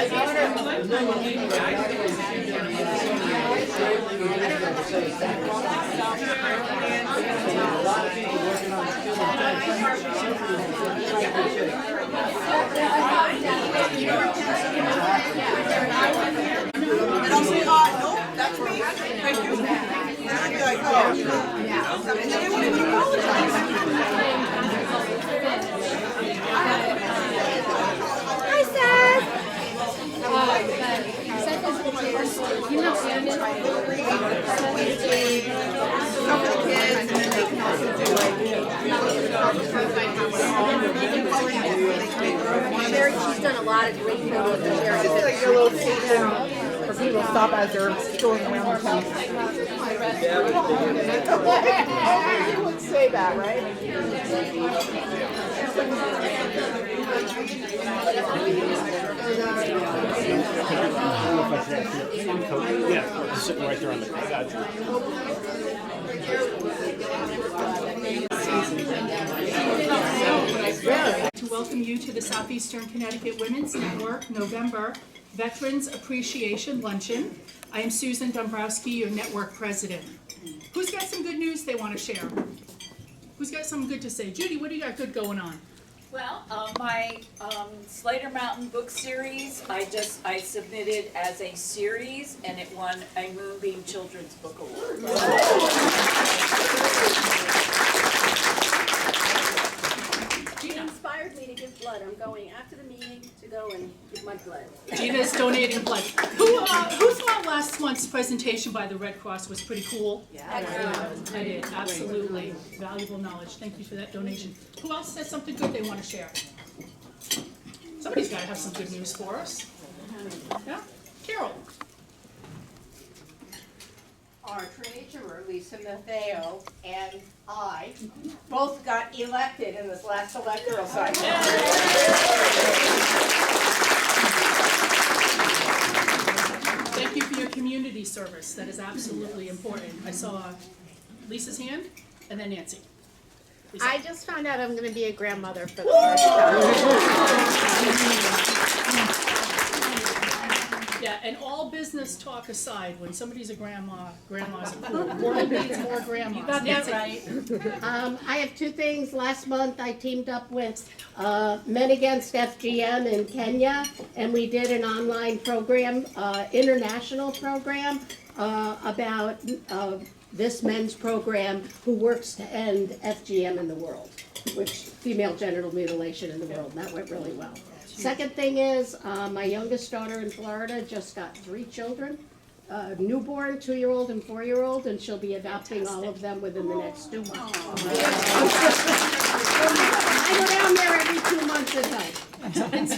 I'll say, no, that's me. Thank you. And I'll be like, oh. And then they won't even apologize. Hi, Seth. You know, she's done a lot of great photos and sharing. Just like your little sit down for people to stop as they're going around the town. You would say that, right? Yeah, sitting right there on the couch. To welcome you to the Southeastern Connecticut Women's Network November Veterans Appreciation Luncheon. I am Susan Dombrowski, your network president. Who's got some good news they want to share? Who's got something good to say? Judy, what do you got good going on? Well, my Slater Mountain book series, I submitted as a series, and it won a Moonbeam Children's Book Award. Gina inspired me to give blood. I'm going after the meeting to go and give my blood. Gina's donating blood. Who thought last month's presentation by the Red Cross was pretty cool? Yeah. I did, absolutely. Valuable knowledge. Thank you for that donation. Who else has something good they want to share? Somebody's got to have some good news for us. Yeah? Carol. Our treasurer, Lisa Matheo, and I both got elected in this last electoral cycle. Thank you for your community service. That is absolutely important. I saw Lisa's hand and then Nancy. Lisa. I just found out I'm going to be a grandmother for the first time. Yeah, and all business talk aside, when somebody's a grandma, grandma's a cool. World needs more grandmas. You got that right. I have two things. Last month I teamed up with Men Against FGM in Kenya, and we did an online program, international program, about this men's program who works to end FGM in the world, which female genital mutilation in the world, and that went really well. Second thing is, my youngest daughter in Florida just got 3 children, newborn, 2-year-old and 4-year-old, and she'll be adopting all of them within the next 2 months. I go down there every 2 months at night.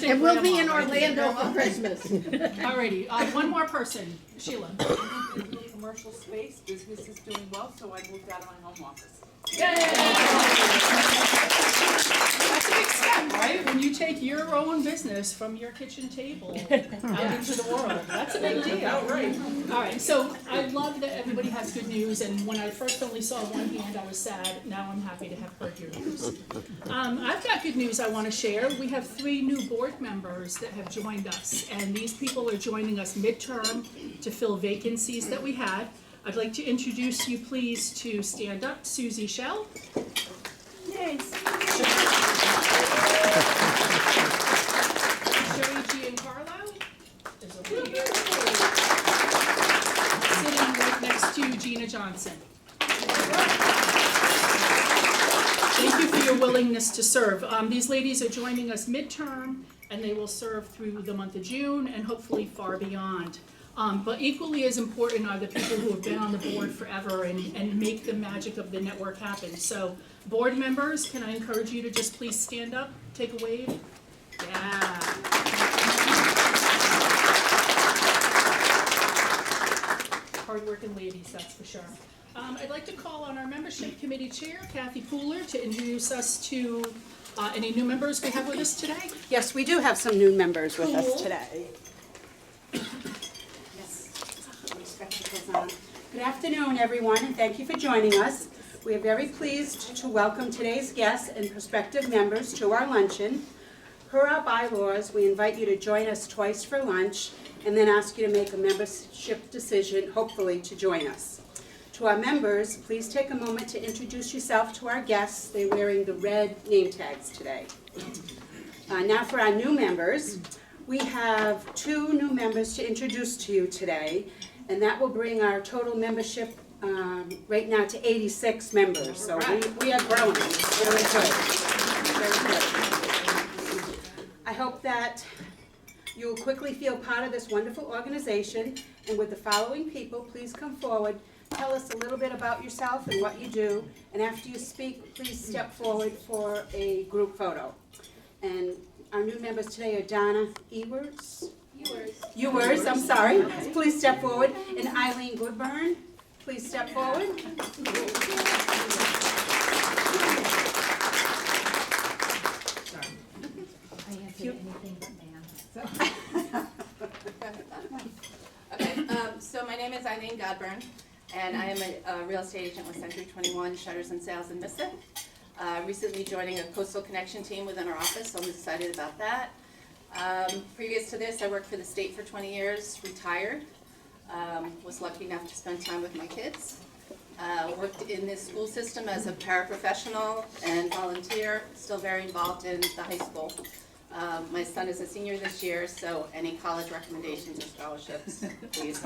And we'll be in Orlando for Christmas. Alrighty, one more person, Sheila. Commercial space, business is doing well, so I moved out of my home office. Yay! That's a big step, right? When you take your own business from your kitchen table out into the world. That's a big deal. All right, so I love that everybody has good news, and when I first only saw one hand, I was sad. Now I'm happy to have heard your news. I've got good news I want to share. We have 3 new board members that have joined us, and these people are joining us midterm to fill vacancies that we had. I'd like to introduce you, please, to stand up, Susie Schell. Yay. Sherry Giancarlo is over here. Sitting right next to Gina Johnson. Thank you for your willingness to serve. These ladies are joining us midterm, and they will serve through the month of June and hopefully far beyond. But equally as important are the people who have been on the board forever and make the magic of the network happen. So board members, can I encourage you to just please stand up, take a wave? Yeah. Hardworking ladies, that's for sure. I'd like to call on our membership committee chair, Kathy Pooler, to introduce us to any new members we have with us today. Yes, we do have some new members with us today. Good afternoon, everyone, and thank you for joining us. We are very pleased to welcome today's guests and prospective members to our luncheon, Per our bylaws, we invite you to join us twice for lunch and then ask you to make a membership decision, hopefully to join us. To our members, please take a moment to introduce yourself to our guests. They're wearing the red name tags today. Now for our new members, we have 2 new members to introduce to you today, and that will bring our total membership right now to 86 members. So we are growing. Very good. Very good. I hope that you will quickly feel part of this wonderful organization. And with the following people, please come forward. Tell us a little bit about yourself and what you do. And after you speak, please step forward for a group photo. And our new members today are Donna Ewers, I'm sorry. Please step forward. And Eileen Goodburn, please step forward. Okay, so my name is Eileen Godburn, and I am a real estate agent with Century 21 Shutters and Sales in Mystic. Recently joining a Coastal Connection team within our office, so I'm excited about that. Previous to this, I worked for the state for 20 years, retired. Was lucky enough to spend time with my kids. Worked in this school system as a paraprofessional and volunteer, still very involved in the high school. My son is a senior this year, so any college recommendations or scholarships, please.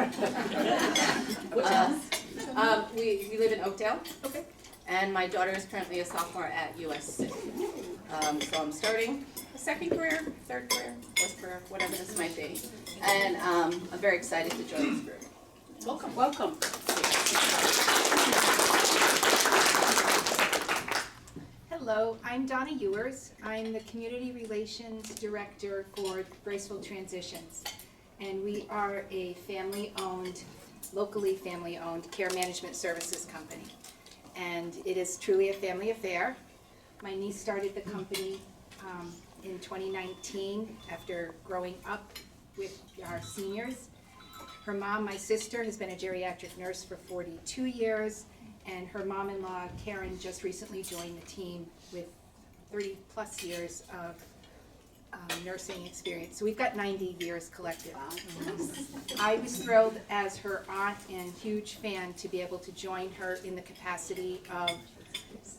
We live in Oakdale. Okay. And my daughter is currently a sophomore at USC. So I'm starting a second career, third career, fourth career, whatever this might be. And I'm very excited to join this group. Welcome. Welcome. Hello, I'm Donna Ewers. I'm the Community Relations Director for Graceful Transitions. And we are a family-owned, locally family-owned care management services company. And it is truly a family affair. My niece started the company in 2019 after growing up with our seniors. Her mom, my sister, has been a geriatric nurse for 42 years, and her mom-in-law, Karen, just recently joined the team with 30-plus years of nursing experience. So we've got 90 years collective. I was thrilled as her aunt and huge fan to be able to join her in the capacity of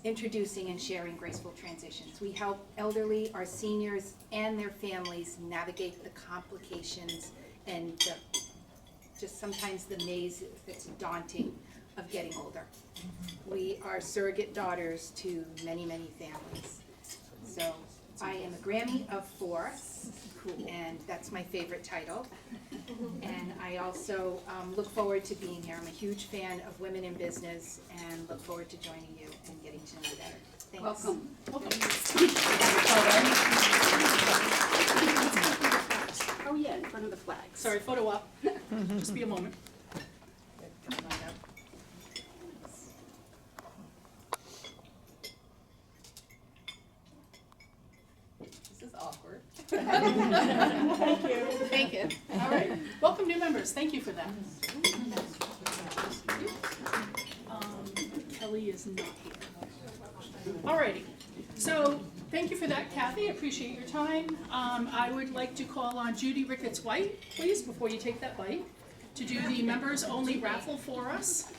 introducing and sharing graceful transitions. We help elderly, our seniors, and their families navigate the complications and just sometimes the maze that's daunting of getting older. We are surrogate daughters to many, many families. So I am a Grammy of 4, and that's my favorite title. And I also look forward to being here. I'm a huge fan of women in business and look forward to joining you and getting to know you better. Thanks. Welcome. Oh yeah, in front of the flag. Sorry, photo up. Just be a moment. This is awkward. Thank you. Thank you. All right, welcome new members, thank you for that. Kelly is not here. All righty, so thank you for that, Kathy, I appreciate your time. I would like to call on Judy Ricketts-White, please, before you take that bite, to do the members-only raffle for us.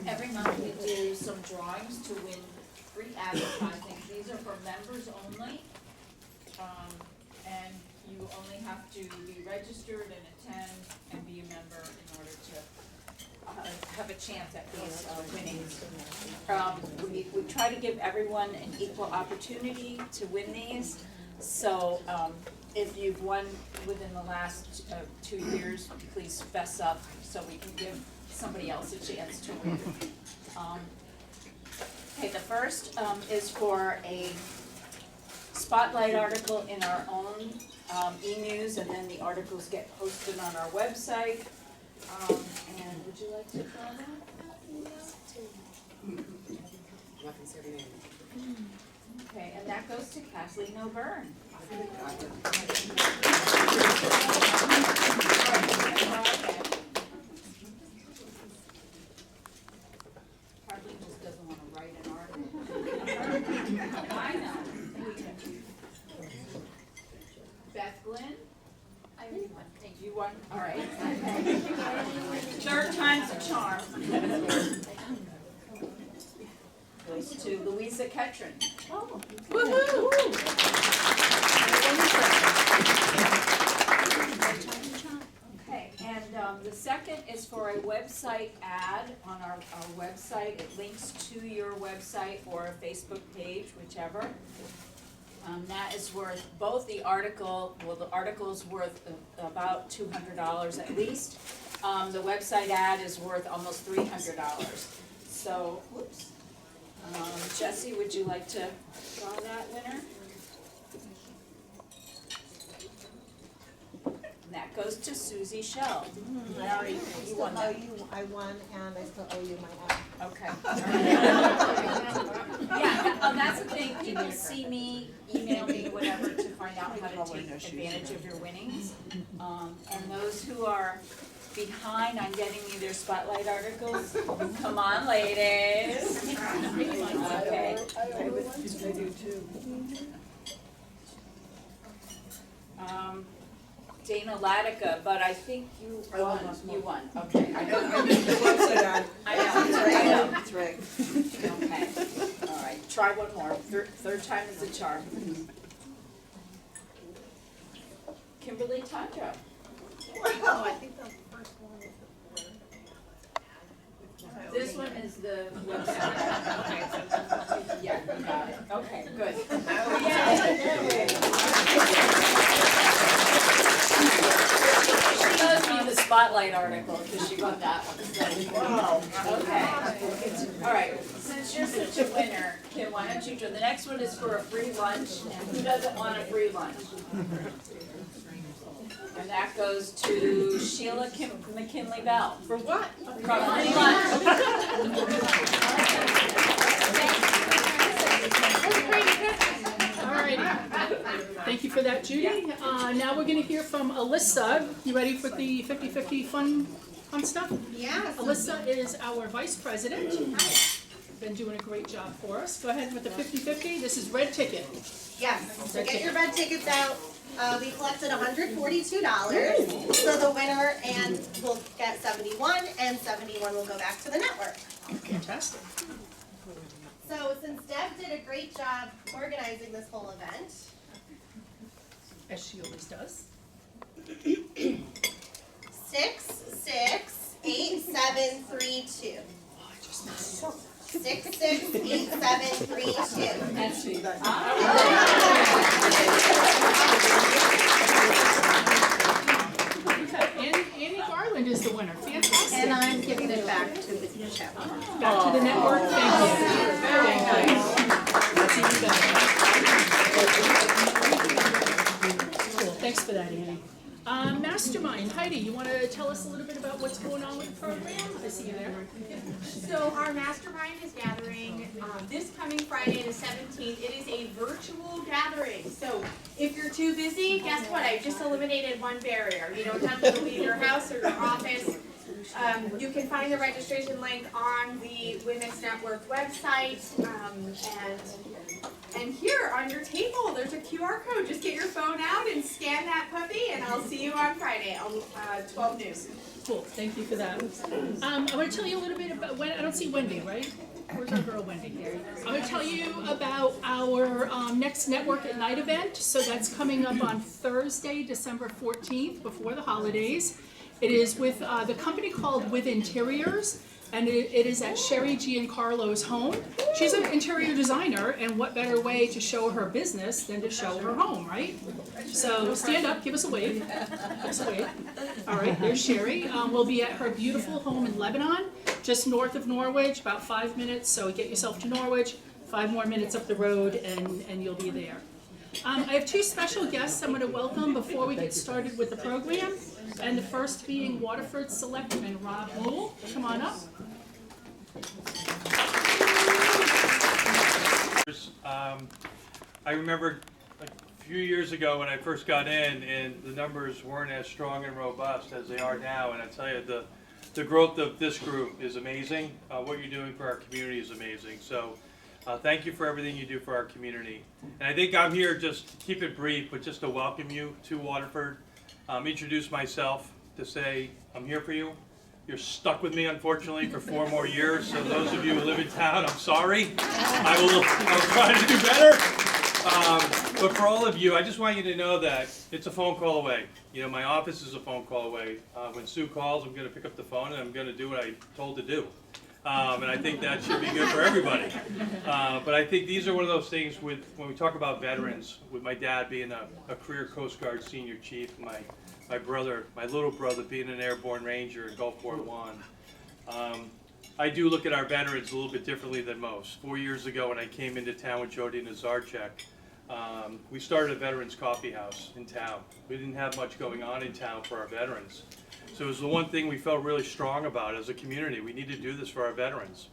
Every month we do some drawings to win free advertising. These are for members only. And you only have to be registered and attend and be a member in order to have a chance at these winnings. We try to give everyone an equal opportunity to win these. So if you've won within the last 2 years, please fess up so we can give somebody else a chance to win. Okay, the first is for a spotlight article in our own e-news, and then the articles get posted on our website. And would you like to try that? Okay, and that goes to Kathleen O'Byrne. Kathleen just doesn't want to write an article. I know. to Louisa Ketron. Okay, and the second is for a website ad on our website. It links to your website or a Facebook page, whichever. That is worth, both the article, well, the article's worth about $200 at least. The website ad is worth almost $300. So, whoops. Jesse, would you like to draw that winner? And that goes to Susie Shell. Larry, you won that. I won, and I still owe you my ad. Okay. Yeah, that's the thing, people see me, email me, whatever, to find out how to take advantage of your winnings. And those who are behind on getting me their spotlight articles, come on, ladies. Okay. I do too. Dana Latica, but I think you won. You won, okay. I know the website ad. I know. That's right. Okay, all right, try one more. Third time is a charm. Kimberly Tandro. Wow, I think the first one is the winner. This one is the website. Yeah, you got it. Okay, good. She owes me the spotlight article because she wrote that one. So, wow. Okay. All right. Since you're such a winner, Kim, why don't you do the next one is for a free lunch. Who doesn't want a free lunch? And that goes to Sheila McKinley Bell. For what? From free lunch. Alrighty. Thank you for that, Judy. Now we're gonna hear from Alyssa. You ready for the 50-50 fun stuff? Yes. Alyssa is our vice president. Been doing a great job for us. Go ahead with the 50-50. This is red ticket. Yes. So get your red tickets out. We collected $142. So the winner and will get 71, and 71 will go back to the network. Fantastic. So since Deb did a great job organizing this whole event, As she always does. 668732. 668732. That's me. Annie Garland is the winner. Fantastic. And I'm giving it back to the show. Back to the network. Thank you. Very nice. That's even better. Cool. Thanks for that, Annie. Mastermind, Heidi, you want to tell us a little bit about what's going on with the program? I see you there. So our mastermind is gathering this coming Friday the 17th. It is a virtual gathering. So if you're too busy, guess what? I've just eliminated one barrier. You don't have to leave your house or your office. You can find the registration link on the Women's Network website. And here on your table, there's a QR code. Just get your phone out and scan that puppy, and I'll see you on Friday, 12 noon. Cool, thank you for that. I want to tell you a little bit about, I don't see Wendy, right? Where's our girl Wendy? I'm going to tell you about our next Network at Night event. So that's coming up on Thursday, December 14th, before the holidays. It is with the company called With Interiors. And it is at Sherry Giancarlo's home. She's an interior designer, and what better way to show her business than to show her home, right? So stand up, give us a wave. Give us a wave. All right, there's Sherry. We'll be at her beautiful home in Lebanon, just north of Norwich, about 5 minutes. So get yourself to Norwich, 5 more minutes up the road, and you'll be there. I have 2 special guests I'm going to welcome before we get started with the program. And the first being Waterford Selectman Rob Moole. Come on up. I remember a few years ago when I first got in, and the numbers weren't as strong and robust as they are now. And I tell you, the growth of this group is amazing. What you're doing for our community is amazing. So thank you for everything you do for our community. And I think I'm here just to keep it brief, but just to welcome you to Waterford. Introduce myself, to say I'm here for you. You're stuck with me, unfortunately, for 4 more years. So those of you who live in town, I'm sorry. I'll try to do better. But for all of you, I just want you to know that it's a phone call away. You know, my office is a phone call away. When Sue calls, I'm going to pick up the phone and I'm going to do what I'm told to do. And I think that should be good for everybody. But I think these are one of those things when we talk about veterans, with my dad being a career Coast Guard senior chief, my brother, my little brother being an airborne ranger in Gulf War I. I do look at our veterans a little bit differently than most. 4 years ago when I came into town with Jody Nazarchek, we started a veterans coffee house in town. We didn't have much going on in town for our veterans. So it was the one thing we felt really strong about as a community. We need to do this for our veterans.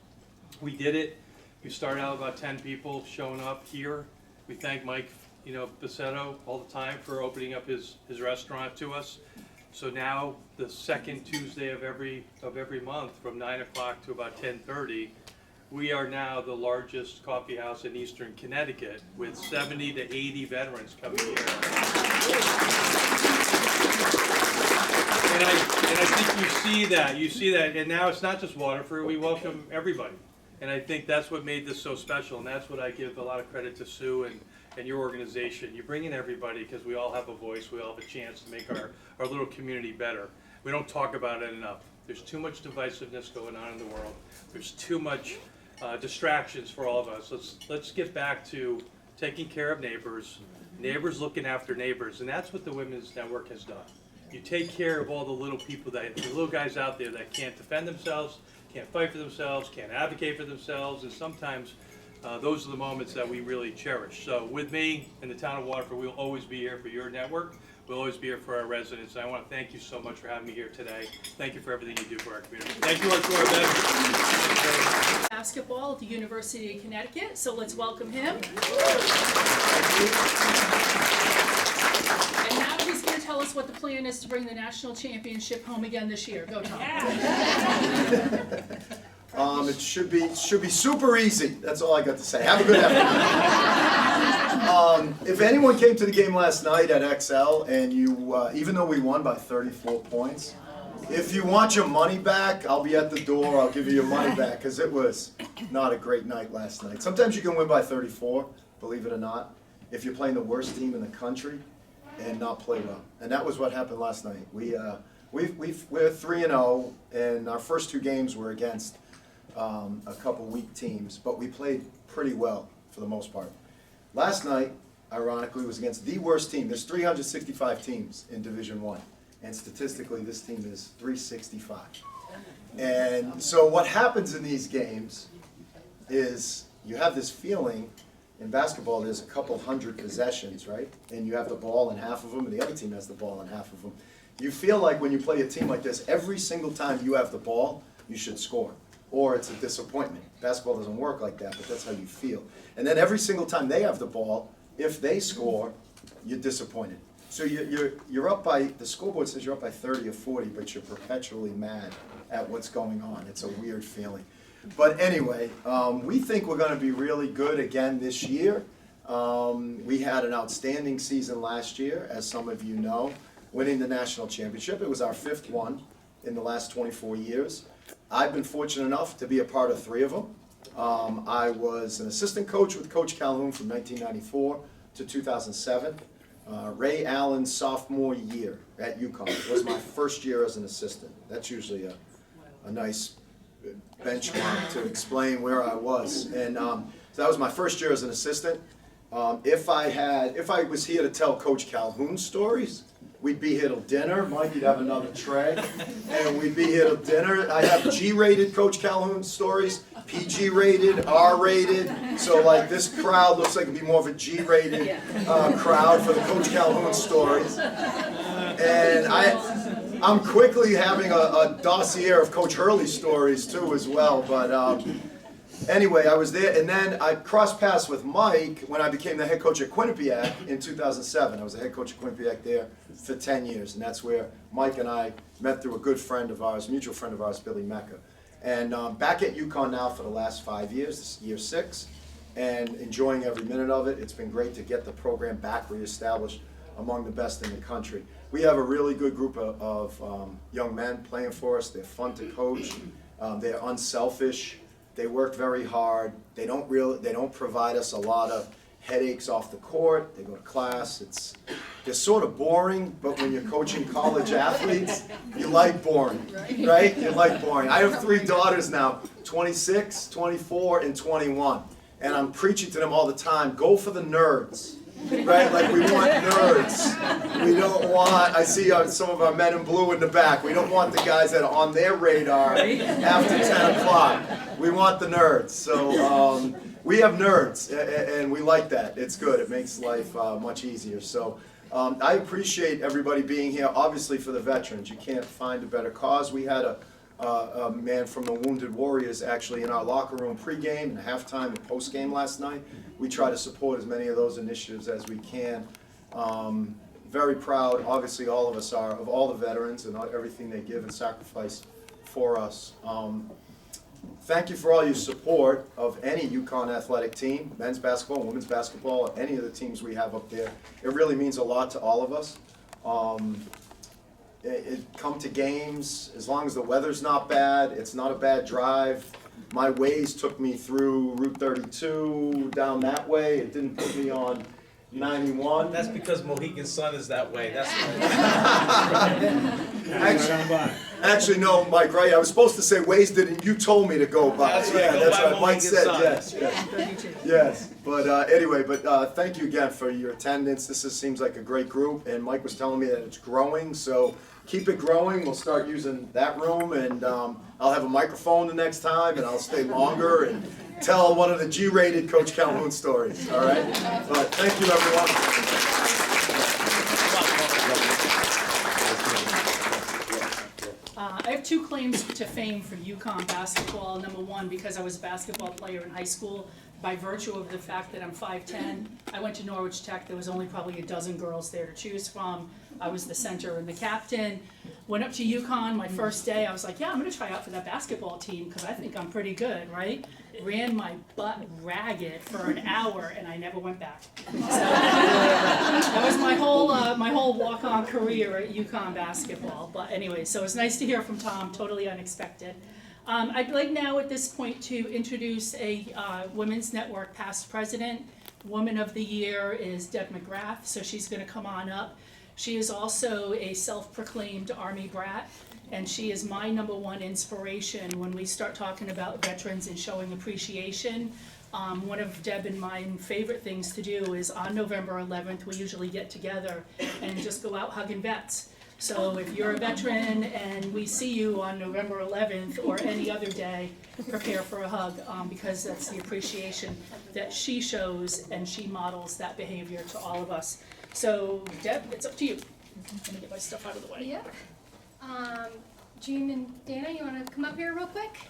We did it. We started out about 10 people showing up here. We thank Mike, Bassetto all the time for opening up his restaurant to us. So now the second Tuesday of every month from 9 o'clock to about 10:30, we are now the largest coffee house in Eastern Connecticut with 70 to 80 veterans coming here. And I think you see that, and now it's not just Waterford, we welcome everybody. And I think that's what made this so special, and that's what I give a lot of credit to Sue and your organization. You bring in everybody because we all have a voice, we all have a chance to make our little community better. We don't talk about it enough. There's too much divisiveness going on in the world. There's too much distractions for all of us. Let's get back to taking care of neighbors looking after neighbors, and that's what the Women's Network has done. You take care of all the little people, the little guys out there that can't defend themselves, can't fight for themselves, can't advocate for themselves, and sometimes those are the moments that we really cherish. So with me in the town of Waterford, we'll always be here for your network. We'll always be here for our residents. And I want to thank you so much for having me here today. Thank you for everything you do for our community. Thank you, our veterans. Basketball at the University of Connecticut, so let's welcome him. And now he's going to tell us what the plan is to bring the national championship home again this year. Go, Tom. It should be super easy. That's all I got to say. Have a good afternoon. If anyone came to the game last night at XL and you, even though we won by 34 points, if you want your money back, I'll be at the door. I'll give you your money back because it was not a great night last night. Sometimes you can win by 34, believe it or not, if you're playing the worst team in the country and not play well. And that was what happened last night. We're 3-0, and our first 2 games were against a couple weak teams, but we played pretty well for the most part. Last night, ironically, was against the worst team. There's 365 teams in Division I, and statistically this team is 365. And so what happens in these games is you have this feeling, in basketball there's a couple hundred possessions, right? And you have the ball in half of them, and the other team has the ball in half of them. You feel like when you play a team like this, every single time you have the ball, you should score. Or it's a disappointment. Basketball doesn't work like that, but that's how you feel. And then every single time they have the ball, if they score, you're disappointed. So you're up by, the scoreboard says you're up by 30 or 40, but you're perpetually mad at what's going on. It's a weird feeling. But anyway, we think we're going to be really good again this year. We had an outstanding season last year, as some of you know, winning the national championship. It was our 5th one in the last 24 years. I've been fortunate enough to be a part of 3 of them. I was an assistant coach with Coach Calhoun from 1994 to 2007. Ray Allen's sophomore year at UConn was my first year as an assistant. That's usually a nice benchmark to explain where I was. And so that was my first year as an assistant. If I was here to tell Coach Calhoun stories, we'd be here till dinner. Mike, you'd have another tray, and we'd be here till dinner. I have G-rated Coach Calhoun stories, PG-rated, R-rated. So like this crowd looks like it'd be more of a G-rated crowd for the Coach Calhoun stories. And I'm quickly having a dossier of Coach Hurley stories too as well. But anyway, I was there, and then I crossed paths with Mike when I became the head coach at Quinnipiac in 2007. I was the head coach at Quinnipiac there for 10 years, and that's where Mike and I met through a good friend of ours, mutual friend of ours, Billy Mecca. And back at UConn now for the last 5 years, this is year 6, and enjoying every minute of it. It's been great to get the program back reestablished. among the best in the country. We have a really good group of young men playing for us. They're fun to coach. They're unselfish. They work very hard. They don't provide us a lot of headaches off the court. They go to class. They're sort of boring, but when you're coaching college athletes, you like boring, right? You like boring. I have 3 daughters now, 26, 24, and 21. And I'm preaching to them all the time, go for the nerds, right? Like we want nerds. We don't want, I see some of our men in blue in the back, we don't want the guys that are on their radar after 10 o'clock. We want the nerds. So we have nerds, and we like that. It's good. It makes life much easier. So I appreciate everybody being here. Obviously for the veterans, you can't find a better cause. We had a man from the Wounded Warriors actually in our locker room pregame and halftime and postgame last night. We try to support as many of those initiatives as we can. Very proud, obviously all of us are, of all the veterans and everything they give and sacrifice for us. Thank you for all your support of any UConn athletic team, men's basketball, women's basketball, any of the teams we have up there. It really means a lot to all of us. Come to games, as long as the weather's not bad, it's not a bad drive. My ways took me through Route 32, down that way. It didn't put me on 91. That's because Mohegan Sun is that way. That's Actually, no, Mike, right? I was supposed to say Waze didn't. You told me to go by. That's right. Yeah, Go that's by right. Mike Mohegan said Sun. yes. But anyway, thank you again for your attendance. This seems like a great group, and Mike was telling me that it's growing. So keep it growing. We'll start using that room, and I'll have a microphone the next time, and I'll stay longer and tell one of the G-rated Coach Calhoun stories. All right. But thank you, everyone. I have 2 claims to fame for UConn basketball. Number 1, because I was a basketball player in high school, by virtue of the fact that I'm 5'10". I went to Norwich Tech. There was only probably a dozen girls there to choose from. I was the center and the captain. Went up to UConn my first day. I was like, yeah, I'm going to try out for that basketball team because I think I'm pretty good, right? Ran my butt ragged for an hour, and I never went back. So that was my whole walk-on career at UConn basketball. But anyway, so it's nice to hear from Tom. Totally unexpected. I'd like now at this point to introduce a Women's Network past president. Woman of the Year is Deb McGrath, so she's going to come on up. She is also a self-proclaimed Army brat, and she is my #1 inspiration when we start talking about veterans and showing appreciation. One of Deb and my favorite things to do is on November 11th, we usually get together and just go out hugging vets. So if you're a veteran and we see you on November 11th or any other day, prepare for a hug, because that's the appreciation that she shows, and she models that behavior to all of us. So Deb, it's up to you. Let me get my stuff out of the way. Yeah. Jean and Dana, you want to come up here real quick?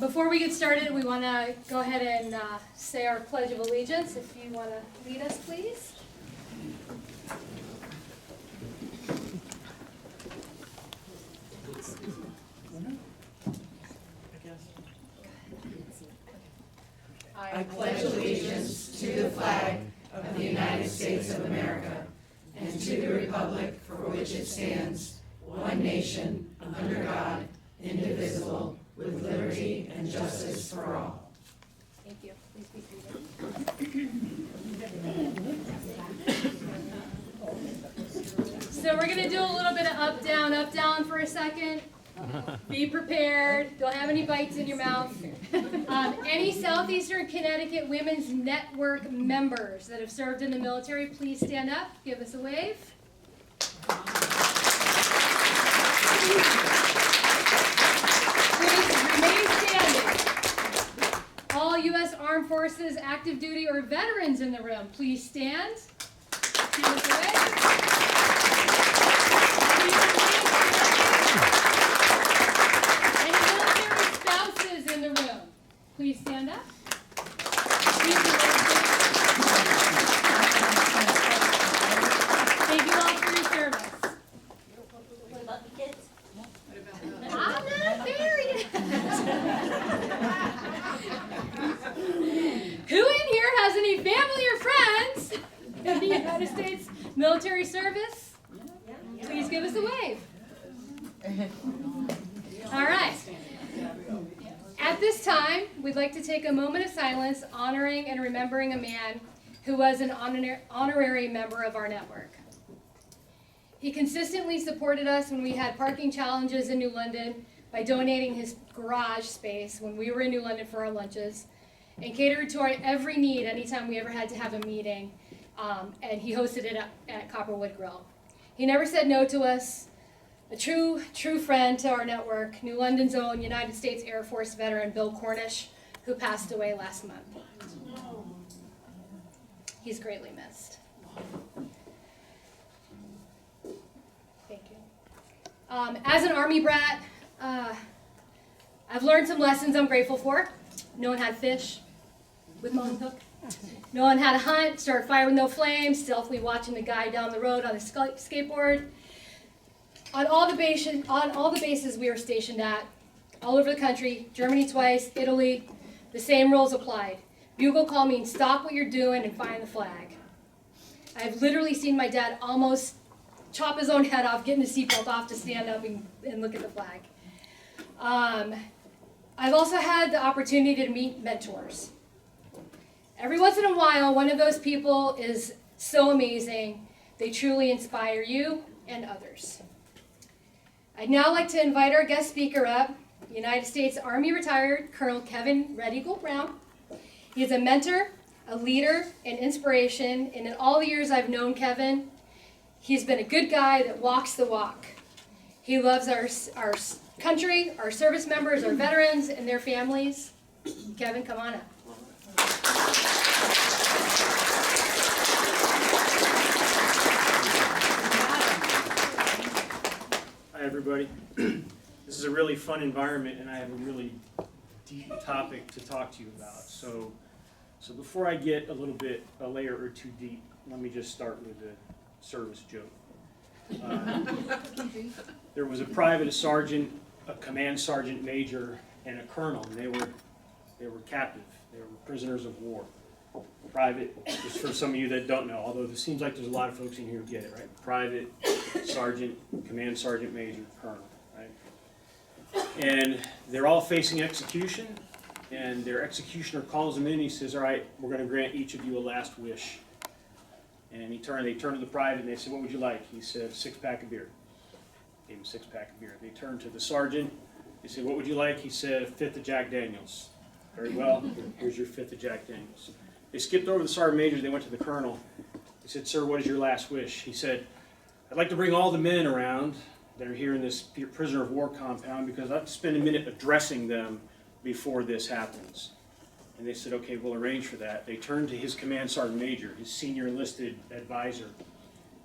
Before we get started, we want to go ahead and say our Pledge of Allegiance. If you want to lead us, please. I pledge allegiance to the flag of the United States of America and to the republic for which it stands, one nation, under God, indivisible, with liberty and justice for all. Thank you. Please be seated. So we're going to do a little bit of up, down for a second. Be prepared. Don't have any bites in your mouth. Any Southeastern Connecticut Women's Network members that have served in the military, please stand up. Give us a wave. Please remain standing. All U.S. Armed Forces active duty or veterans in the room, please stand. Give us a wave. In the room, please stand up. Thank you all for your service. What about the kids? I'm not there yet. Who in here has any family military service? Please give us a wave. All right. At this time, we'd like to take a moment of silence honoring and remembering a man who was an honorary member of our network. He consistently supported us when we had parking challenges in New London by donating his garage space when we were in New London for our lunches, and catered to our every need anytime we ever had to have a meeting, and he hosted it at Copperwood Grill. He never said no to us. A true friend to our network, New London's own United States Air Force veteran Bill Cornish, who passed away last month. He's greatly missed. Thank you. As an Army brat, I've learned some lessons I'm grateful for. No one had fish with Mom Cook. No one had to hunt, start fire with no flames, stealthily watching the guy down the road on a skateboard. On all the bases we were stationed at, all over the country, Germany twice, Italy, the same rules applied. Bugle call means stop what you're doing and find the flag. I've literally seen my dad almost chop his own head off, getting his seatbelt off to stand up and look at the flag. I've also had the opportunity to meet mentors. Every once in a while, one of those people is so amazing, they truly inspire you and others. I'd now like to invite our guest speaker up, United States Army retired Colonel Kevin Red Eagle Brown. He is a mentor, a leader, and inspiration, and in all the years I've known Kevin, he's been a good guy that walks the walk. He loves our country, our service members, our veterans, and their families. Kevin, come on up. Hi, everybody. This is a really fun environment, and I have a really deep topic to talk to you about. So before I get a layer or two deep, let me just start with a service joke. There was a private, a sergeant, a command sergeant major, and a colonel, and they were captive. They were prisoners of war. Private, just for some of you that don't know, although it seems like there's a lot of folks in here who get it, right? Private, sergeant, command sergeant major, colonel, right? And they're all facing execution, and their executioner calls them in, he says, all right, we're going to grant each of you a last wish. And they turn to the private and they said, what would you like? He said, a 6-pack of beer. Gave him a 6-pack of beer. They turned to the sergeant. They said, what would you like? He said, a 5th of Jack Daniels. Very well, here's your 5th of Jack Daniels. They skipped over the sergeant major, they went to the colonel. They said, sir, what is your last wish? He said, I'd like to bring all the men around that are here in this prisoner of war compound because I'd like to spend a minute addressing them before this happens. And they said, okay, we'll arrange for that. They turned to his command sergeant major, his senior enlisted advisor,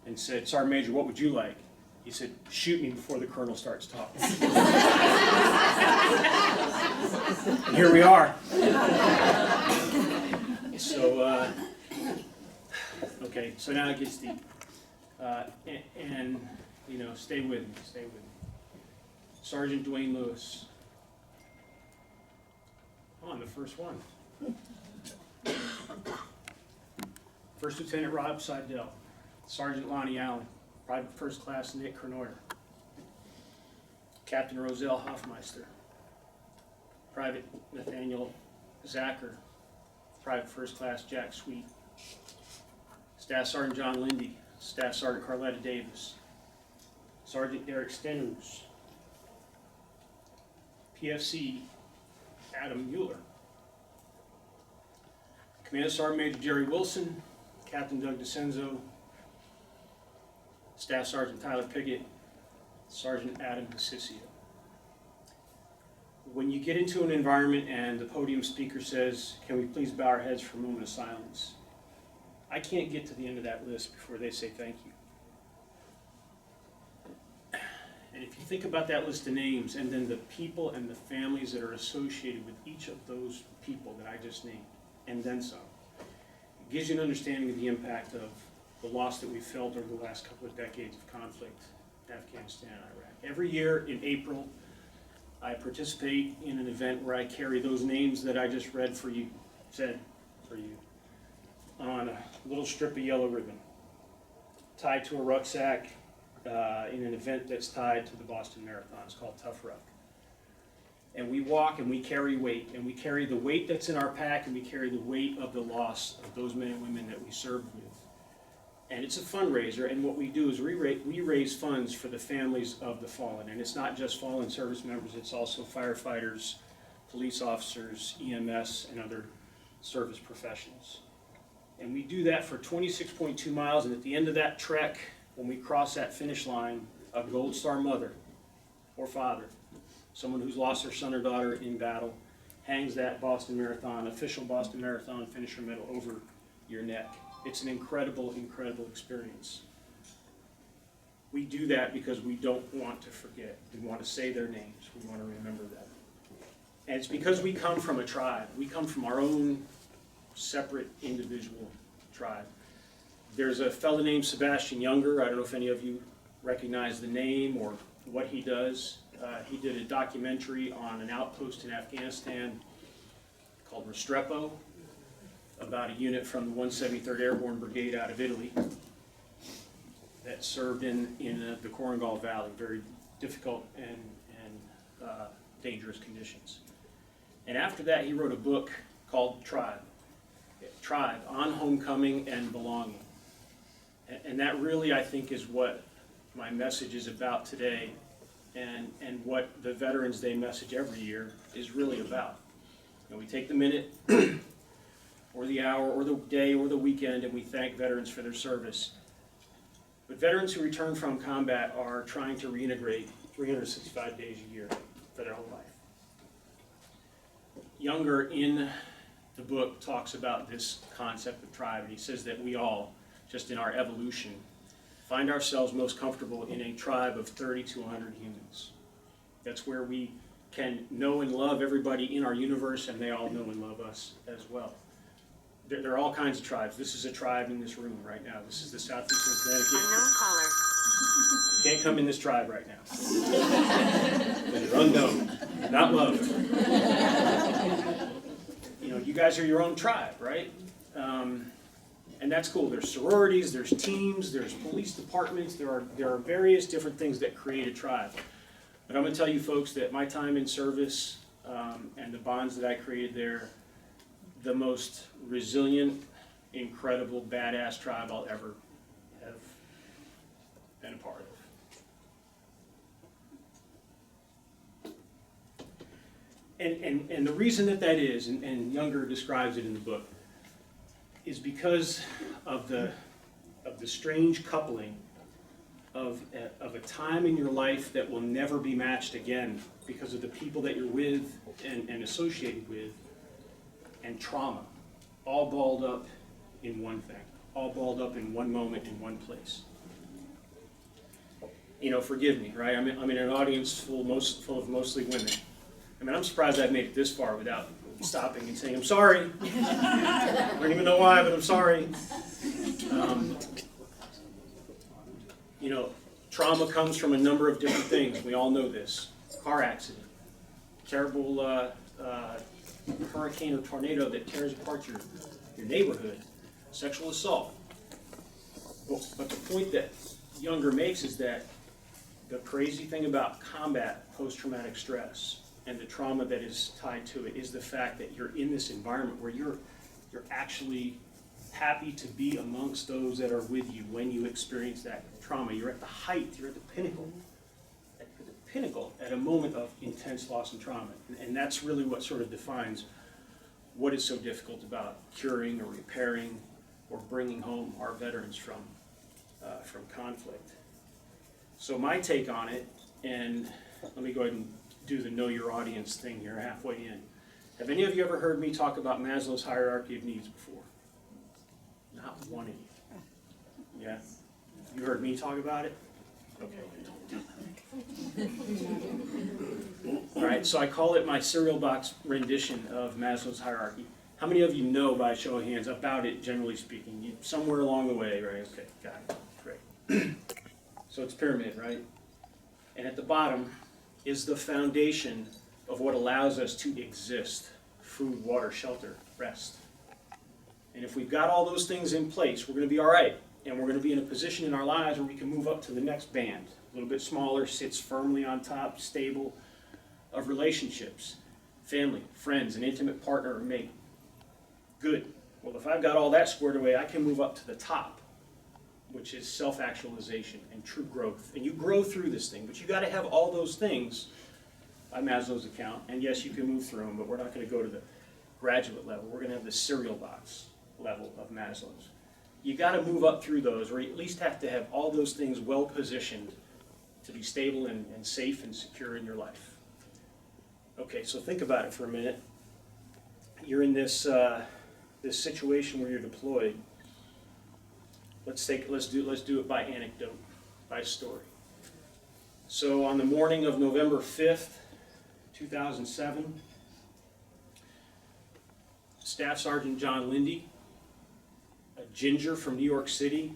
and said, Sergeant Major, what would you like? He said, shoot me before the colonel starts talking. And here we are. So, okay, so now it gets deep. And, you know, stay with me. Sergeant Dwayne Lewis. Come on, the first one. First Lieutenant Rob Seidel, Sergeant Lonnie Allen, Private First Class Nick Kernoyer, Captain Roselle Hoffmeister, Private Nathaniel Zacher, Private First Class Jack Sweet, Staff Sergeant John Lindy, Staff Sergeant Carletta Davis, Sergeant Derek Stenhouse, PFC Adam Mueller, Command Sergeant Major Jerry Wilson, Captain Doug DeCenzo, Staff Sergeant Tyler Piggott, Sergeant Adam DeCiccio. When you get into an environment and the podium speaker says, can we please bow our heads for a moment of silence, I can't get to the end of that list before they say thank you. And if you think about that list of names and then the people and the families that are associated with each of those people that I just named, and then some, it gives you an understanding of the impact of the loss that we've felt over the last couple of decades of conflict in Afghanistan and Iraq. Every year in April, I participate in an event where I carry those names that I just read for you, said for you, on a little strip of yellow ribbon. tied to a rucksack in an event that's tied to the Boston Marathon. It's called Tough Ruck. And we walk and we carry weight, and we carry the weight that's in our pack, and we carry the weight of the loss of those men and women that we served with. And it's a fundraiser, and what we do is we raise funds for the families of the fallen. And it's not just fallen service members, it's also firefighters, police officers, EMS, and other service professionals. And we do that for 26.2 miles, and at the end of that trek, when we cross that finish line, a Gold Star mother or father, someone who's lost their son or daughter in battle, hangs that Boston Marathon, official Boston Marathon finisher medal over your neck. It's an incredible, incredible experience. We do that because we don't want to forget. We want to say their names. We want to remember them. And it's because we come from a tribe. We come from our own separate individual tribe. There's a fellow named Sebastian Younger. I don't know if any of you recognize the name or what he does. He did a documentary on an outpost in Afghanistan called Restrepo, about a unit from the 173rd Airborne Brigade out of Italy that served in the Korengal Valley, very difficult and dangerous conditions. And after that, he wrote a book called Tribe, on homecoming and belonging. And that really, I think, is what my message is about today, and what the Veterans Day message every year is really about. You know, we take the minute, or the hour, or the day, or the weekend, and we thank veterans for their service. But veterans who return from combat are trying to reintegrate 365 days a year for their whole life. Younger in the book talks about this concept of tribe, and he says that we all, just in our evolution, find ourselves most comfortable in a tribe of 30 to 100 humans. That's where we can know and love everybody in our universe, and they all know and love us as well. There are all kinds of tribes. This is a tribe in this room right now. This is the Southeastern Connecticut. Unknown caller. You can't come in this tribe right now. You're unknown, not loved. You know, you guys are your own tribe, right? And that's cool. There's sororities, there's teams, there's police departments. There are various different things that create a tribe. But I'm going to tell you folks that my time in service and the bonds that I created there, the most resilient, incredible, badass tribe I'll ever have been a part of. And the reason that is, and Younger describes it in the book, is because of the strange coupling of a time in your life that will never be matched again because of the people that you're with and associated with, and trauma, all balled up in one thing, all balled up in one moment in one place. You know, forgive me, right? I'm in an audience full of mostly women. I mean, I'm surprised I've made it this far without stopping and saying, I'm sorry. I don't even know why, but I'm sorry. You know, trauma comes from a number of different things. We all know this. Car accident, terrible hurricane or tornado that tears apart your neighborhood, sexual assault. But the point that Younger makes is that the crazy thing about combat post-traumatic stress and the trauma that is tied to it is the fact that you're in this environment where you're actually happy to be amongst those that are with you when you experience that trauma. You're at the height, you're at the pinnacle. At a moment of intense loss and trauma. And that's really what sort of defines what is so difficult about curing or repairing or bringing home our veterans from conflict. So my take on it, and let me go ahead and do the know your audience thing here halfway in. Have any of you ever heard me talk about Maslow's hierarchy of needs before? Not one of you. Yeah? You heard me talk about it? Okay. All right, so I call it my cereal box rendition of Maslow's hierarchy. How many of you know, by a show of hands, about it, generally speaking? Somewhere along the way, right? Okay, got it. Great. So it's pyramid, right? And at the bottom is the foundation of what allows us to exist. Food, water, shelter, rest. And if we've got all those things in place, we're going to be all right. And we're gonna be in a position in our lives where we can move up to the next band, a little bit smaller, sits firmly on top, stable, of relationships, family, friends, an intimate partner or mate. Good. Well, if I've got all that squared away, I can move up to the top, which is self-actualization and true growth. And you grow through this thing, but you gotta have all those things by Maslow's account. And yes, you can move through them, but we're not gonna go to the graduate level. We're gonna have the cereal box level of Maslow's. You gotta move up through those, or you at least have to have all those things well positioned to be stable and safe and secure in your life. Okay, so think about it for a minute. You're in this this situation where you're deployed. Let's do it by anecdote, by story. So on the morning of November 5th, 2007, Staff Sergeant John Lindy, a ginger from New York City,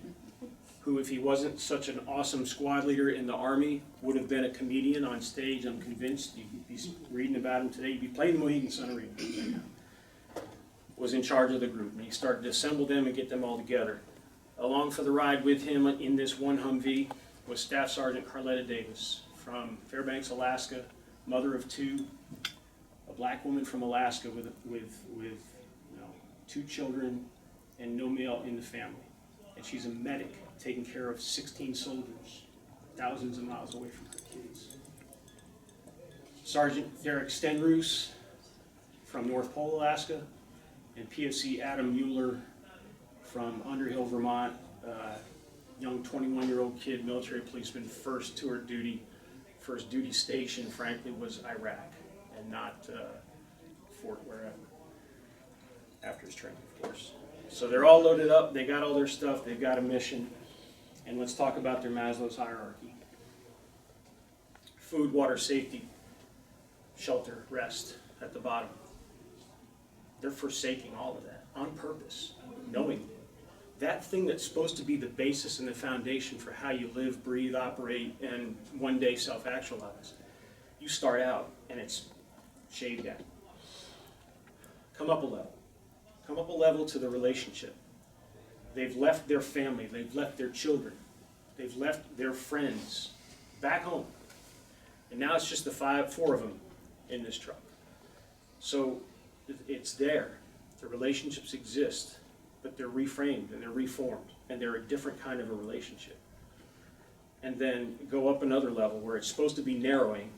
who, if he wasn't such an awesome squad leader in the Army, would have been a comedian on stage. I'm convinced. You'd be reading about him today. You'd be playing the Mohegan Sun Arena right now. Was in charge of the group, and he started to assemble them and get them all together. Along for the ride with him in this one Humvee was Staff Sergeant Carletta Davis from Fairbanks, Alaska, mother of two, a black woman from Alaska with 2 children and no male in the family. And she's a medic taking care of 16 soldiers, thousands of miles away from her kids. Sergeant Derek Stenroos from North Pole, Alaska, and PFC Adam Mueller from Underhill, Vermont, young 21-year-old kid, military policeman, first tour duty, first duty station, frankly, was Iraq, and not Fort wherever, after his training, of course. So they're all loaded up, they got all their stuff, they've got a mission, and let's talk about their Maslow's hierarchy. Food, water, safety, shelter, rest at the bottom. They're forsaking all of that on purpose, knowingly. That thing that's supposed to be the basis and the foundation for how you live, breathe, operate, and one day self-actualize. You start out and it's shaved down. Come up a level. Come up a level to the relationship. They've left their family, they've left their children, they've left their friends back home. And now it's just the 4 of them in this truck. So it's there. The relationships exist, but they're reframed and they're reformed, and they're a different kind of a relationship. And then go up another level where it's supposed to be narrowing,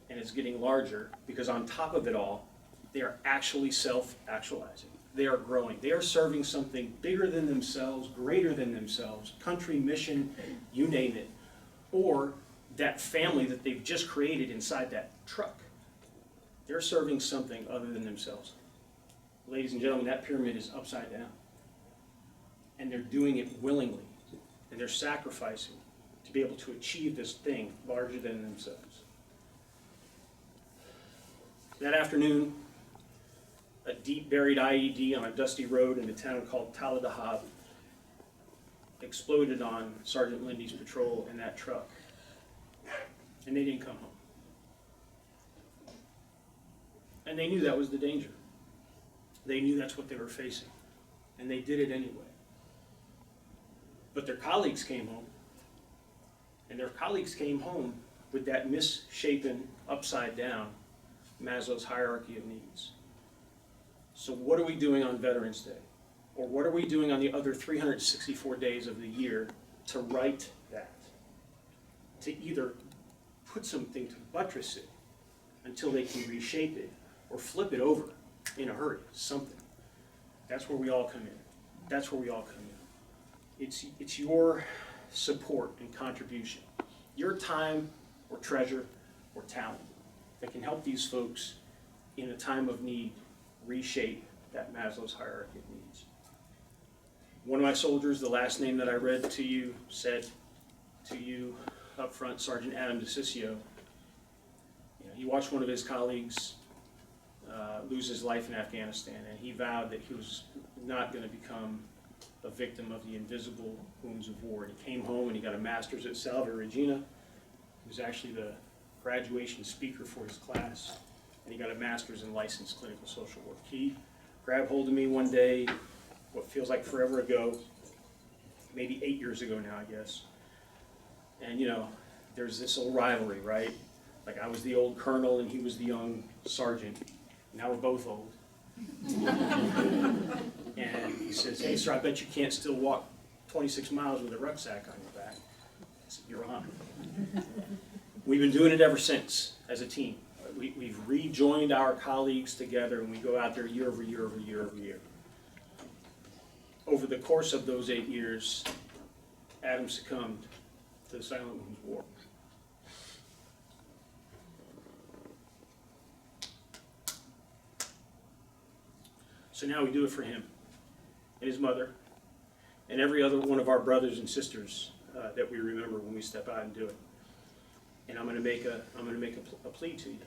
and it's getting larger, because on top of it all, they are actually self-actualizing. They are growing. They are serving something bigger than themselves, greater than themselves, country, mission, you name it, or that family that they've just created inside that truck. They're serving something other than themselves. Ladies and gentlemen, that pyramid is upside down. And they're doing it willingly. And they're sacrificing to be able to achieve this thing larger than themselves. That afternoon, a deep buried IED on a dusty road in a town called Taladahab exploded on Sergeant Lindy's patrol in that truck. And they didn't come home. And they knew that was the danger. They knew that's what they were facing. And they did it anyway. But their colleagues came home. And their colleagues came home with that misshapen, upside down Maslow's hierarchy of needs. So what are we doing on Veterans Day? Or what are we doing on the other 364 days of the year to right that? To either put something to buttress it until they can reshape it, or flip it over in a hurry, something. That's where we all come in. That's where we all come in. It's your support and contribution, your time or treasure or talent that can help these folks in a time of need reshape that Maslow's hierarchy of needs. One of my soldiers, the last name that I read to you, said to you up front, Sergeant Adam DeCiccio, he watched one of his colleagues lose his life in Afghanistan, and he vowed that he was not going to become a victim of the invisible wounds of war. And he came home and he got a master's at Salve Regina. He was actually the graduation speaker for his class, and he got a master's in licensed clinical social work. He grabbed hold of me one day, what feels like forever ago, maybe 8 years ago now, I guess. And you know, there's this old rivalry, right? Like I was the old colonel and he was the young sergeant. Now we're both old. And he says, "Hey, sir, I bet you can't still walk 26 miles with a rucksack on your back." I said, "You're on." We've been doing it ever since as a team. We've rejoined our colleagues together and we go out there year over year over year over year. Over the course of those 8 years, Adam succumbed to the Silent Wounds War. So now we do it for him and his mother and every other one of our brothers and sisters that we remember when we step out and do it. And I'm going to make a plea to you.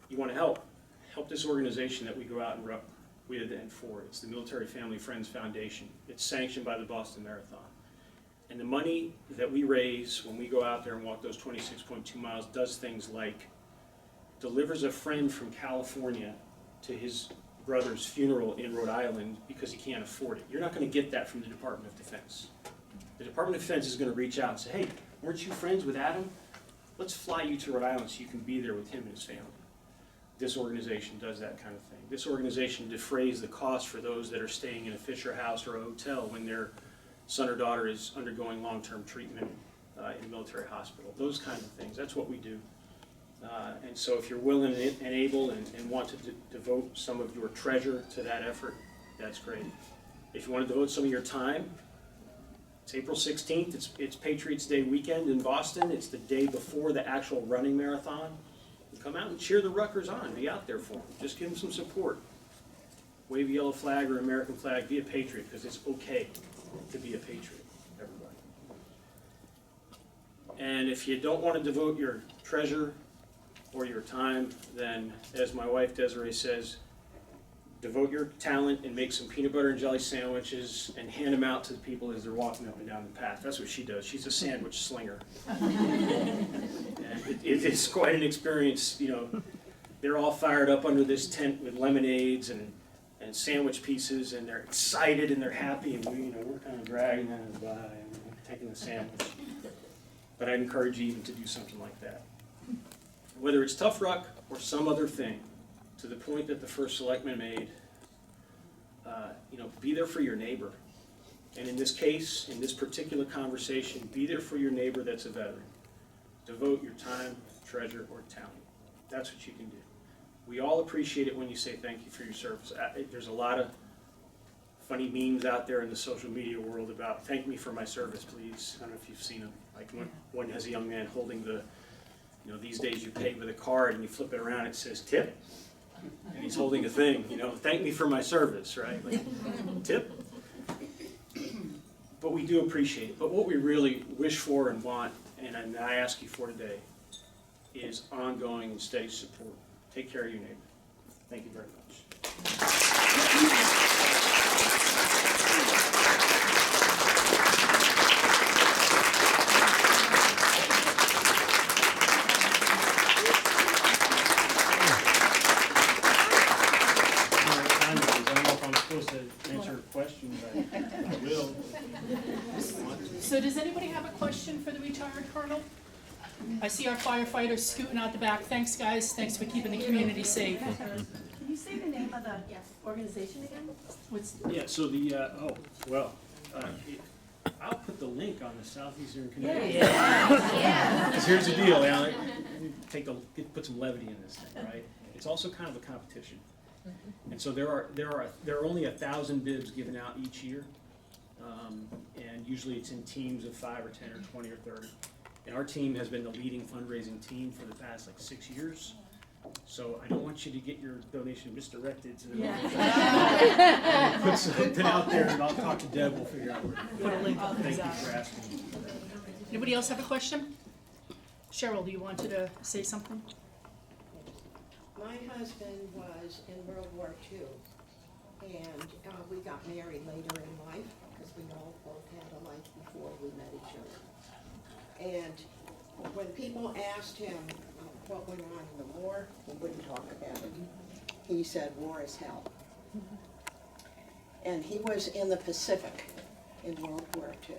You want to help this organization that we go out and with and for. It's the Military Family Friends Foundation. It's sanctioned by the Boston Marathon. And the money that we raise when we go out there and walk those 26.2 miles does things like delivers a friend from California to his brother's funeral in Rhode Island because he can't afford it. You're not going to get that from the Department of Defense. The Department of Defense is going to reach out and say, "Hey, weren't you friends with Adam? Let's fly you to Rhode Island so you can be there with him and his family." This organization does that kind of thing. This organization defrays the cost for those that are staying in a Fisher House or a hotel when their son or daughter is undergoing long-term treatment in a military hospital. Those kind of things. That's what we do. And so if you're willing and able and want to devote some of your treasure to that effort, that's great. If you want to devote some of your time, it's April 16th. It's Patriots Day weekend in Boston. It's the day before the actual running marathon. Come out and cheer the Ruckers on. Be out there for them. Just give them some support. Wave a yellow flag or American flag. Be a patriot, because it's okay to be a patriot, everybody. And if you don't want to devote your treasure or your time, then, as my wife Desiree says, devote your talent and make some peanut butter and jelly sandwiches and hand them out to the people as they're walking up and down the path. That's what she does. She's a sandwich slinger. And it is quite an experience. You know, they're all fired up under this tent with lemonades and sandwich pieces, and they're excited and they're happy, and we're kind of dragging them by and taking the sandwich. But I'd encourage you even to do something like that. Whether it's Tough Ruck or some other thing, to the point that the first selectman made, be there for your neighbor. And in this case, in this particular conversation, be there for your neighbor that's a veteran. Devote your time, treasure, or talent. That's what you can do. We all appreciate it when you say thank you for your service. There's a lot of funny memes out there in the social media world about "thank me for my service, please." I don't know if you've seen them. Like one has a young man holding the, these days you pay with a card and you flip it around, it says tip. And he's holding a thing, "thank me for my service," right? Like, tip. But we do appreciate it. But what we really wish for and want, and I ask you for today, is ongoing and steady support. Take care of your neighbor. Thank you very much. So does anybody have a question for the retired colonel? I see our firefighters scooting out the back. Thanks, guys. Thanks for keeping the community safe. Can you say the name of the organization again? Yeah, so I'll put the link on the Southeastern Connecticut. Yeah. Because here's the deal, Alan. Put some levity in this thing, right? It's also kind of a competition. And so there are only 1,000 bibs given out each year. And usually it's in teams of 5 or 10 or 20 or 30. And our team has been the leading fundraising team for the past 6 years. So I don't want you to get your donation misdirected to the put something out there, and I'll talk to Deb. We'll figure out where to Put a link on Thank you that. for asking. Anybody else have a question? Cheryl, do you want to say something? My husband was in World War II, and we got married later in life, because we all both had a life before we met each other. And when people asked him what went on in the war, he wouldn't talk about it. He said, "War is hell." And he was in the Pacific. in World War II.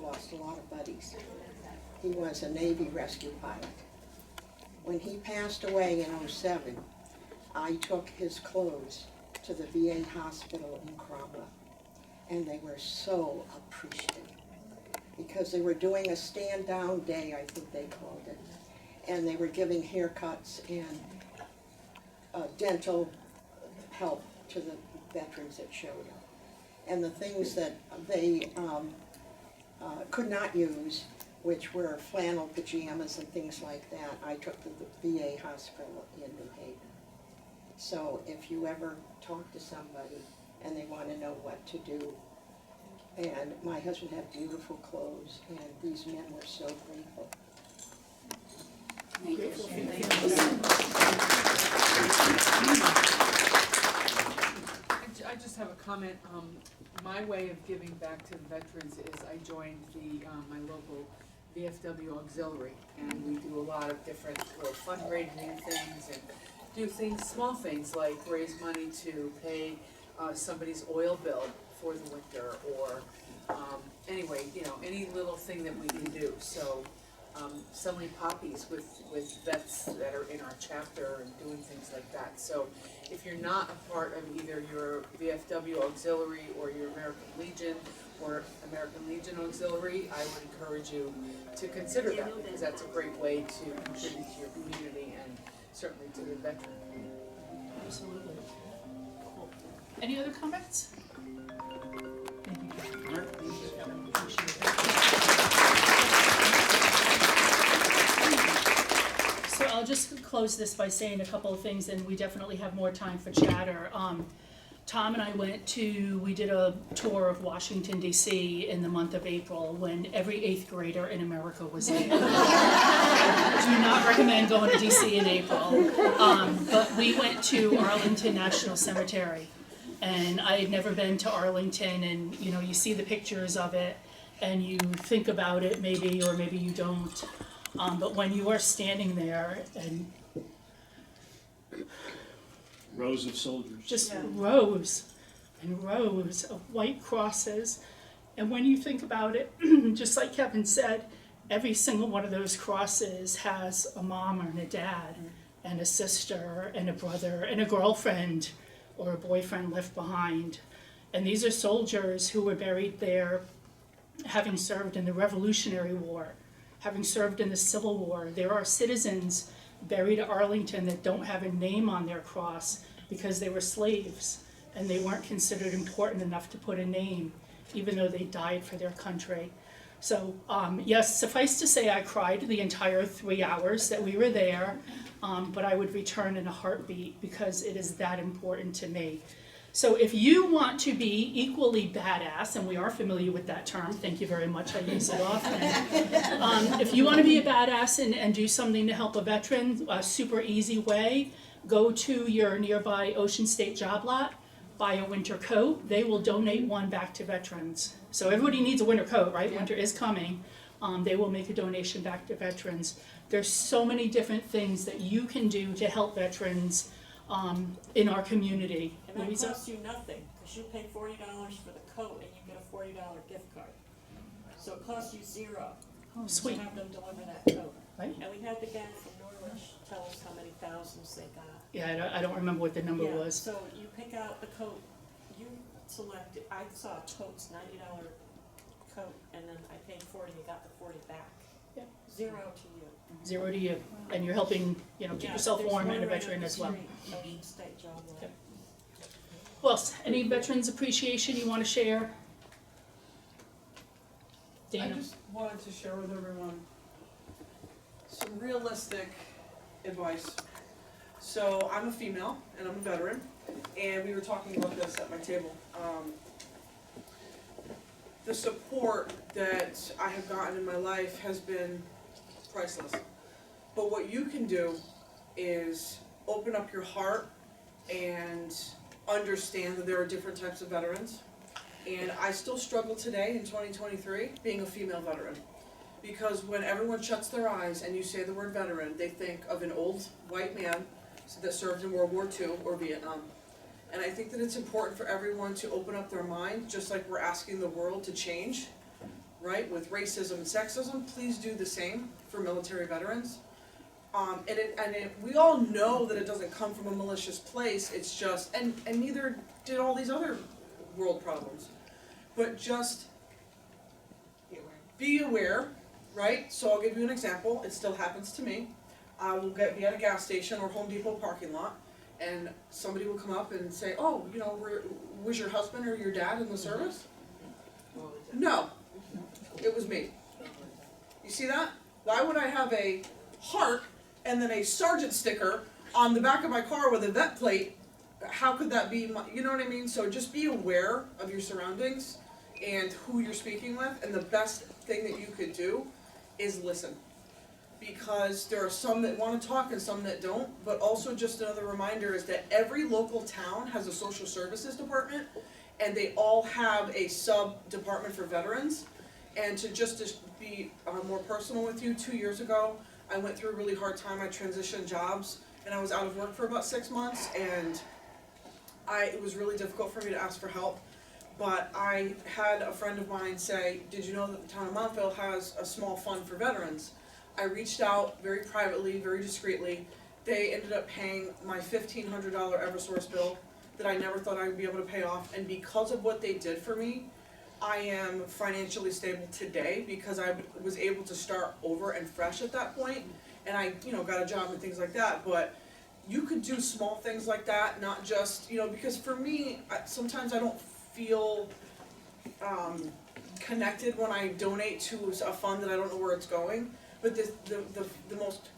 Lost a lot of buddies. He was a Navy rescue pilot. When he passed away in '07, I took his clothes to the VA hospital in Cromwell, and they were so appreciative because they were doing a stand-down day, I think they called it, and they were giving haircuts and dental help to the veterans that showed up. And the things that they could not use, which were flannel pajamas and things like that, I took to the VA hospital in New Haven. So if you ever talk to somebody and they want to know what to do, and my husband had beautiful clothes, and these men were so grateful. Thank you. I just have a comment. My way of giving back to the veterans is I joined my local VFW auxiliary, and we do a lot of different little fundraising things and do things, small things like raise money to pay somebody's oil bill for the winter, or anyway, any little thing that we can do. So selling poppies with vets that are in our chapter and doing things like that. So if you're not a part of either your VFW auxiliary or your American Legion or American Legion auxiliary, I would encourage you to consider that, because that's a great way to contribute to your community and certainly to the veteran community. Absolutely. Cool. Any other comments? So I'll just close this by saying a couple of things, and we definitely have more time for chatter. Tom and I we did a tour of Washington, D.C. in the month of April when every 8th grader in America was there. Do not recommend going to D.C. in April. But we went to Arlington National Cemetery, and I had never been to Arlington, and you see the pictures of it, and you think about it maybe, or maybe you don't. But when you are standing there and Rows of soldiers. just rows and rows of white crosses. And when you think about it, just like Kevin said, every single one of those crosses has a mom and a dad and a sister and a brother and a girlfriend or a boyfriend left behind. And these are soldiers who were buried there having served in the Revolutionary War, having served in the Civil War. There are citizens buried at Arlington that don't have a name on their cross because they were slaves and they weren't considered important enough to put a name, even though they died for their country. So yes, suffice to say I cried the entire 3 hours that we were there, but I would return in a heartbeat because it is that important to me. So if you want to be equally badass, and we are familiar with that term, thank you very much, I use it often. If you want to be a badass and do something to help a veteran, a super easy way, go to your nearby Ocean State job lot, buy a winter coat. They will donate one back to veterans. So everybody needs a winter coat, right? Winter is coming. They will make a donation back to veterans. There's so many different things that you can do to help veterans in our community. And that costs you nothing, because you pay $40 for the coat and you get a $40 gift card. So it costs you zero Sweet. to have them deliver that coat. Right. And we had the guy from Norwich tell us how many thousands they got. Yeah, I don't remember what the number was. So you pick out the coat, you select it. I saw a totes $90 coat, and then I paid $40 and got the $40 back. Yep. Zero to you. Zero to you, and you're helping, keep yourself warm and a veteran as well. Ocean State job lot. Yep. Well, any veterans appreciation you want to share? Dana? I just wanted to share with everyone some realistic advice. So I'm a female and I'm a veteran, and we were talking about this at my table. The support that I have gotten in my life has been priceless. But what you can do is open up your heart and understand that there are different types of veterans. And I still struggle today in 2023 being a female veteran. Because when everyone shuts their eyes and you say the word veteran, they think of an old white man that served in World War II or Vietnam. And I think that it's important for everyone to open up their mind, just like we're asking the world to change, right? With racism and sexism, please do the same for military veterans. We all know that it doesn't come from a malicious place, it's just, and neither did all these other world problems. But just be aware, right? So I'll give you an example, it still happens to me. I will be at a gas station or Home Depot parking lot, and somebody will come up and say, oh, you know, was your husband or your dad in the service? No, it was me. You see that? Why would I have a heart and then a sergeant sticker on the back of my car with a vet plate? How could that be you know what I mean? So just be aware of your surroundings and who you're speaking with, and the best thing that you could do is listen. Because there are some that want to talk and some that don't, but also just another reminder is that every local town has a social services department, and they all have a sub-department for veterans. And to be more personal with you, 2 years ago, I went through a really hard time. I transitioned jobs, and I was out of work for about 6 months, and it was really difficult for me to ask for help. But I had a friend of mine say, did you know that the town of Montville has a small fund for veterans? I reached out very privately, very discreetly. They ended up paying my $1,500 Eversource bill that I never thought I would be able to pay off. And because of what they did for me, I am financially stable today because I was able to start over and fresh at that point. And I, got a job and things like that. But you could do small things like that, not just, because for me, sometimes I don't feel connected when I donate to a fund that I don't know where it's going. But the most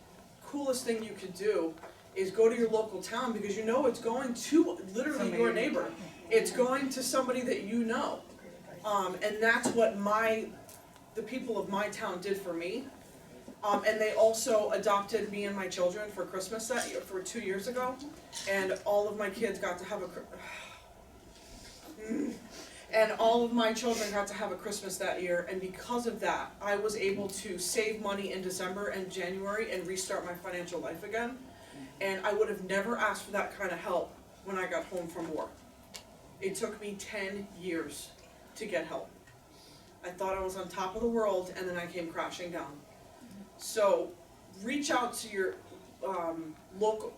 coolest thing you could do is go to your local town, because it's going to literally your neighbor. It's going to somebody that you know. And that's what the people of my town did for me. And they also adopted me and my children for Christmas that year, for 2 years ago. And all of my kids got to have all of my children got to have a Christmas that year, and because of that, I was able to save money in December and January and restart my financial life again. And I would have never asked for that kind of help when I got home from war. It took me 10 years to get help. I thought I was on top of the world, and then I came crashing down. So reach out to your local,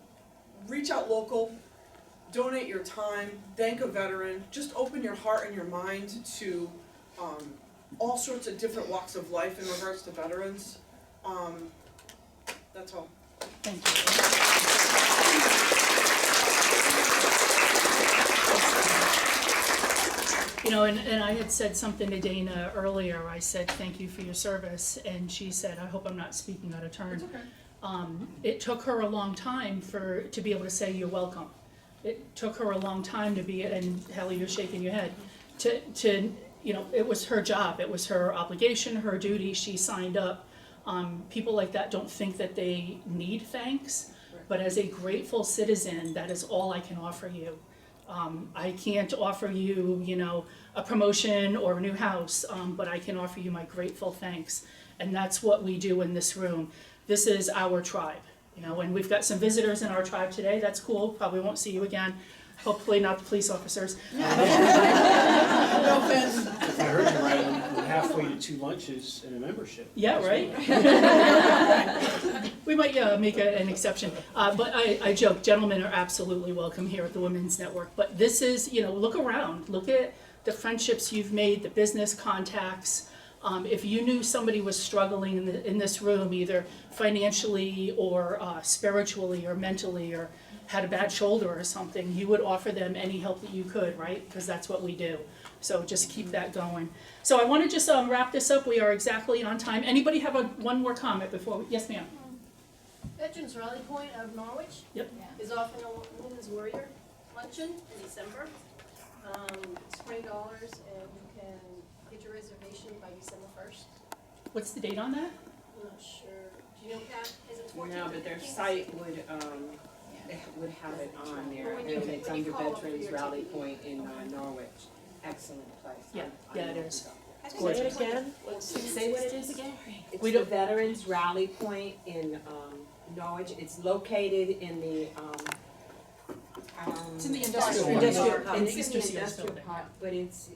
donate your time, thank a veteran, just open your heart and your mind to all sorts of different walks of life in regards to veterans. That's all. Thank you. And I had said something to Dana earlier. I said, thank you for your service. And she said, I hope I'm not speaking out of turn. It's okay. It took her a long time to be able to say you're welcome. It took her a long time to be, and Hallie, you're shaking your head, it was her job, it was her obligation, her duty, she signed up. People like that don't think that they need thanks, but as a grateful citizen, that is all I can offer you. I can't offer you, a promotion or a new house, but I can offer you my grateful thanks. And that's what we do in this room. This is our tribe, and we've got some visitors in our tribe today. That's cool. Probably won't see you again. Hopefully not the police officers. No offense. If I heard you right, we're halfway to 2 lunches and a membership. Yeah, right? We might make an exception. But I joke, gentlemen are absolutely welcome here at the Women's Network. But this is, look around. Look at the friendships you've made, the business contacts. If you knew somebody was struggling in this room, either financially or spiritually or mentally, or had a bad shoulder or something, you would offer them any help that you could, right? Because that's what we do. So just keep that going. So I want to just wrap this up. We are exactly on time. Anybody have one more comment before? Yes, ma'am. Veterans Rally Point of Norwich. Yep. Is offering a Women's Warrior luncheon in December. It's $20, and you can get your reservation by December 1st. What's the date on that? I'm not sure. Do you know, Pat? Is it 14th? No, but their site would have it on there. When you It's under call up for Veterans your Rally ticket. Point in Norwich. Excellent place. Yeah, it is. Say it again. Say what it is again. It's We the don't- Veterans Rally Point in Norwich. It's located in the, I It's in the industrial Industrial park. it's Easter in the Seals industrial building. park, but it's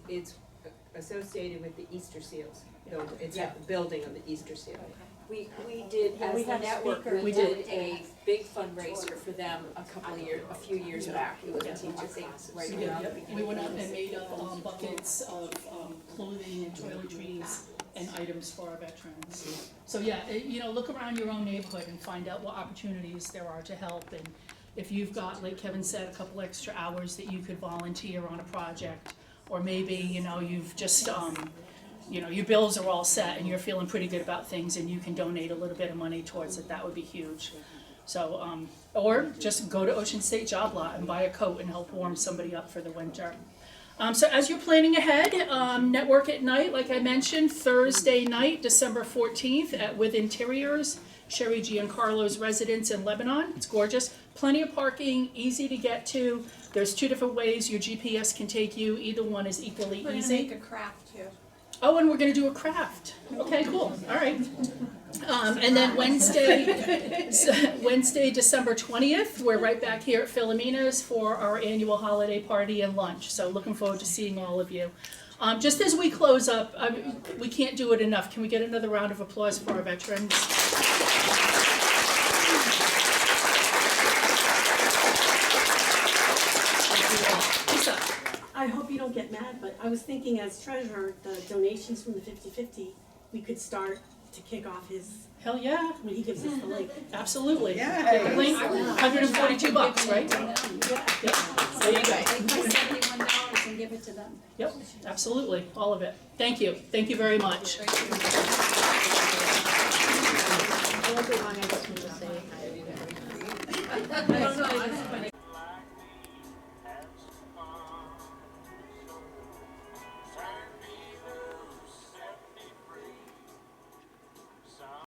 associated with the Easter seals. So it's at the building of the Easter seal. We did, Yeah, as we the have network, speakers. we did a big fundraiser for them a few years back. It was a teacher class right We did, around the yep. beginning. We went up and made up buckets of clothing and toiletries and items for our veterans. So yeah, look around your own neighborhood and find out what opportunities there are to help. And if you've got, like Kevin said, a couple extra hours that you could volunteer on a project, or maybe, you've just, your bills are all set and you're feeling pretty good about things and you can donate a little bit of money towards it, that would be huge. So, or just go to Ocean State Job Lot and buy a coat and help warm somebody up for the winter. So as you're planning ahead, Network at Night, like I mentioned, Thursday night, December 14th with Interiors, Sherry Giancarlo's residence in Lebanon. It's gorgeous. Plenty of parking, easy to get to. There's 2 different ways your GPS can take you. Either one is equally We're gonna easy. make a craft too. Oh, and we're gonna do a craft. Okay, cool, all right. And then Wednesday, December 20th, we're right back here at Filomenas for our annual holiday party and lunch. So looking forward to seeing all of you. Just as we close up, we can't do it enough. Can we get another round of applause for our veterans? I hope you don't get mad, but I was thinking as treasurer, the donations from the 50/50, we could start to kick off his. Hell yeah. When he gives us the link. Absolutely. Yeah. $142, right? Yep. There you go. $71 and give it to them. Yep, absolutely, all of it. Thank you. Thank you very much. I don't know,